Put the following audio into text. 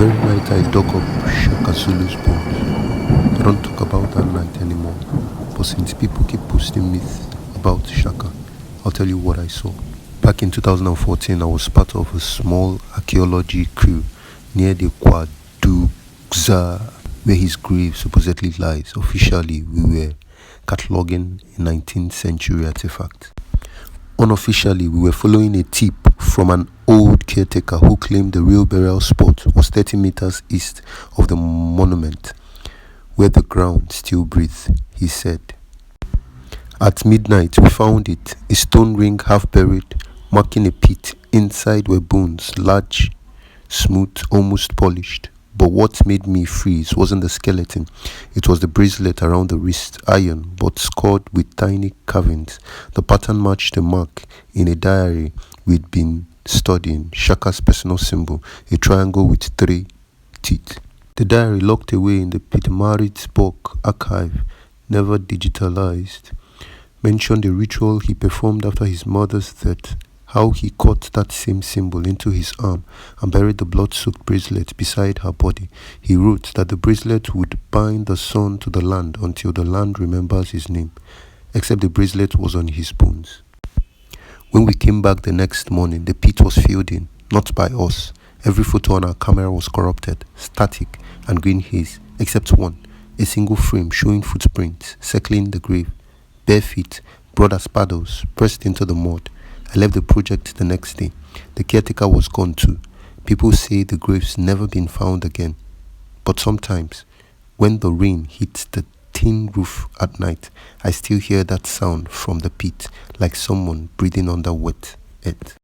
very night I dug up Shaka Zulu's bones. I don't talk about that night anymore, but since people keep posting myths about Shaka, I'll tell you what I saw. Back in 2014, I was part of a small archaeology crew near the KwaDukuza, where his grave supposedly lies. Officially, we were cataloging a 19th century artifact. Unofficially, we were following a tip from an old caretaker who claimed the real burial spot was 30 meters east of the monument, where the ground still breathes, he said. At midnight, we found it, a stone ring half buried, marking a pit. Inside were bones, large, smooth, almost polished. But what made me freeze wasn't the skeleton, it was the bracelet around the wrist, iron, but scored with tiny carvings. The pattern matched the mark in a diary we'd been studying, Shaka's personal symbol, a triangle with 3 teeth. The diary, locked away in the Pitmaritz archive, never digitalized, mentioned a ritual he performed after his mother's death, how he cut that same symbol into his arm and buried the blood-soaked bracelet beside her body. He wrote that the bracelet would bind the sun to the land until the land remembers his name, except the bracelet was on his bones. When we came back the next morning, the pit was filled in, not by us. Every photo on our camera was corrupted, static, and green haze, except one, a single frame showing footprints circling the grave, bare feet, broad as paddles, pressed into the mud. I left the project the next day. The caretaker was gone too. People say the grave's never been found again. But sometimes, when the rain hits the tin roof at night, I still hear that sound from the pit, like someone breathing under wet earth.